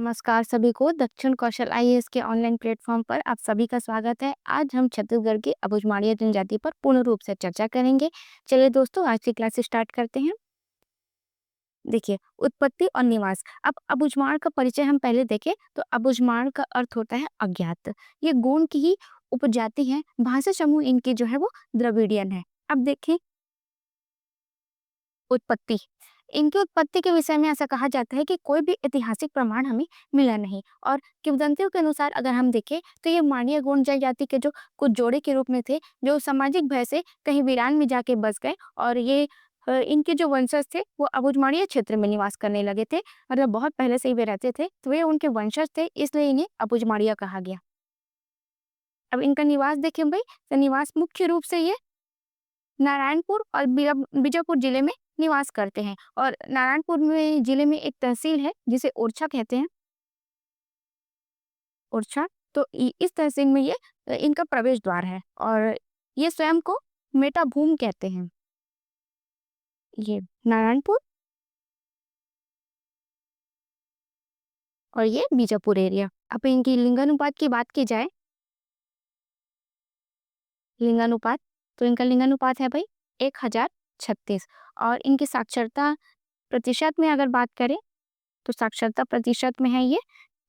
नमस्कार सभी को दक्षिण कौशल आईएएस के ऑनलाइन प्लेटफॉर्म पर आप सभी का स्वागत है। आज हम छत्तीसगढ़ की अबुझमाड़िया जनजाति पर पूर्ण रूप से चर्चा करेंगे। चलिए दोस्तों, आज की क्लास स्टार्ट करते हैं। देखिए, उत्पत्ति और निवास। अब अबुझमाड़ का परिचय हम पहले देखें तो अबुझमाड़ का अर्थ होता है अज्ञात। ये गोंड की ही उपजाति है। भाषा समूह इनके जो है वो द्रविडियन है। अब देखें उत्पत्ति। इनकी उत्पत्ति के विषय में ऐसा कहा जाता है कि कोई भी ऐतिहासिक प्रमाण हमें मिला नहीं, और किंवदंतियों के अनुसार अगर हम देखें तो ये माणिया गोंड जनजाति के जो कुछ जोड़े के रूप में थे, जो सामाजिक भय से कहीं वीरान में जाके बस गए, और ये इनके जो वंशज थे वो अबुझमाड़िया क्षेत्र में निवास करने लगे थे। मतलब बहुत पहले से ही वे रहते थे, तो वे उनके वंशज थे, इसलिए इन्हें अबुझमाड़िया कहा गया। अब इनका निवास देखें भाई, तो निवास मुख्य रूप से ये नारायणपुर और बीजापुर जिले में निवास करते हैं। और नारायणपुर में जिले में एक तहसील है जिसे ओरछा कहते हैं। ओरछा, तो इस तहसील में ये इनका प्रवेश द्वार है, और ये स्वयं को मेटा भूम कहते हैं। ये नारायणपुर और ये बीजापुर एरिया। अब इनकी लिंगानुपात की बात की जाए, लिंगानुपात, तो इनका लिंगानुपात है भाई 1036। और इनकी साक्षरता प्रतिशत में अगर बात करें तो साक्षरता प्रतिशत में है ये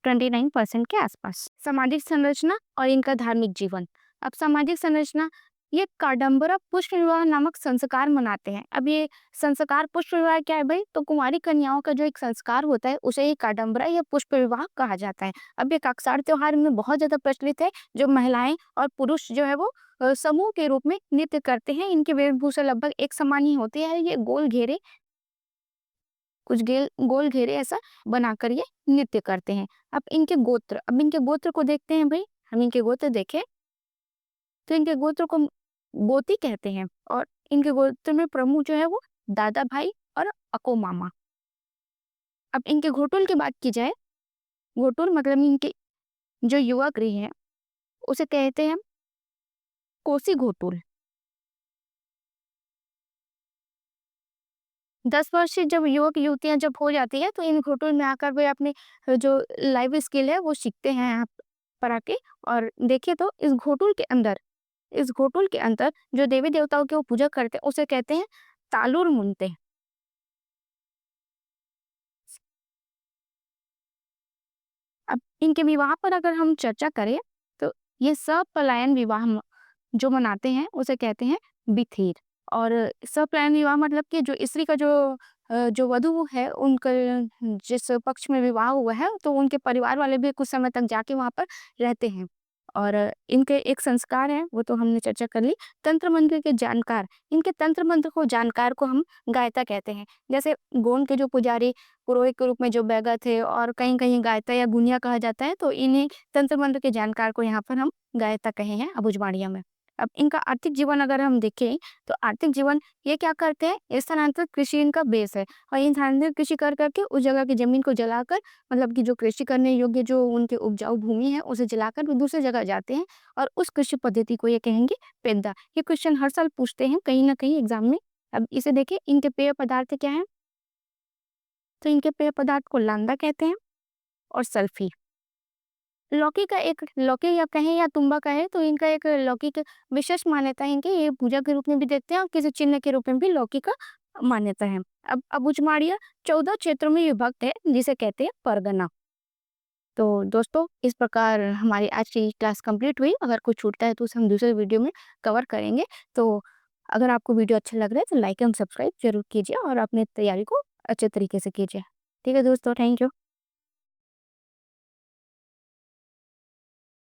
29% के आसपास। सामाजिक संरचना और इनका धार्मिक जीवन। अब सामाजिक संरचना, ये काडम्बरा पुष्प विवाह नामक संस्कार मनाते हैं। अब ये संस्कार पुष्प विवाह क्या है भाई, तो कुंवारी कन्याओं का जो एक संस्कार होता है उसे ही काडम्बरा या पुष्प विवाह कहा जाता है। अब ये काकसार त्योहार में बहुत ज्यादा प्रचलित है, जो महिलाएं और पुरुष जो है वो समूह के रूप में नृत्य करते हैं। इनकी वेशभूषा लगभग एक समान ही होती है। ये गोल घेरे, कुछ गोल घेरे ऐसा बनाकर ये नृत्य करते हैं। अब इनके गोत्र को देखते हैं भाई। हम इनके गोत्र देखें तो इनके गोत्र को गोती कहते हैं, और इनके गोत्र में प्रमुख जो है वो दादा भाई और अको मामा। अब इनके घोटुल की बात की जाए, घोटुल मतलब इनके जो युवा गृह है उसे कहते हैं कोसी घोटुल। 10 वर्षीय जब युवक युवतियां जब हो जाती है तो इन घोटुल में आकर वे अपने जो लाइव स्किल है वो सीखते हैं यहाँ पर आके। और देखिए तो इस घोटुल के अंदर जो देवी देवताओं की वो पूजा करते हैं उसे कहते हैं तालुर मुनते। अब इनके विवाह पर अगर हम चर्चा करें तो ये सब पलायन विवाह जो मनाते हैं उसे कहते हैं बिथीर। और सप्लायन विवाह मतलब कि जो स्त्री का जो वधु है उनका जिस पक्ष में विवाह हुआ है तो उनके परिवार वाले भी कुछ समय तक जाके वहां पर रहते हैं। और इनके एक संस्कार है, वो तो हमने चर्चा कर ली। तंत्र मंत्र के जानकार, इनके तंत्र मंत्र को जानकार को हम गायता कहते हैं। जैसे गोंड के जो पुजारी पुरोहित के रूप में जो बैगा थे, और कहीं कहीं गायता या गुनिया कहा जाता है, तो इन्हें तंत्र मंत्र के जानकार को यहाँ पर हम गायता कहे हैं अबुझमाड़िया में। अब इनका आर्थिक जीवन अगर हम देखें तो आर्थिक जीवन ये क्या करते हैं, स्थानांतरित कृषि इनका बेस है। और ये स्थानांतरित कृषि कर करके उस जगह की जमीन को जलाकर, मतलब कि जो कृषि करने योग्य जो उनके उपजाऊ भूमि है उसे जलाकर वो दूसरी जगह जाते हैं, और उस कृषि पद्धति को ये कहेंगे पेंदा। ये क्वेश्चन हर साल पूछते हैं कहीं ना कहीं एग्जाम में। अब इसे देखें, इनके पेय पदार्थ क्या है, तो इनके पेय पदार्थ को लांदा कहते हैं और सल्फी। लौकी या कहें या तुम्बा कहे तो इनका एक लौकिक विशेष मान्यता है। इनके ये पूजा के रूप में भी देखते हैं, और किसी चिन्ह के रूप में भी लौकी का मान्यता है। अब अबुझमाड़िया 14 क्षेत्रों में विभक्त है, जिसे कहते हैं परगना। तो दोस्तों, इस प्रकार हमारी आज की क्लास कंप्लीट हुई। अगर कुछ छूटता है तो उसे हम दूसरे वीडियो में कवर करेंगे। तो अगर आपको वीडियो अच्छा लग रहा है तो लाइक एंड सब्सक्राइब जरूर कीजिए, और अपने तैयारी को अच्छे तरीके से कीजिए। ठीक है दोस्तों, थैंक यू।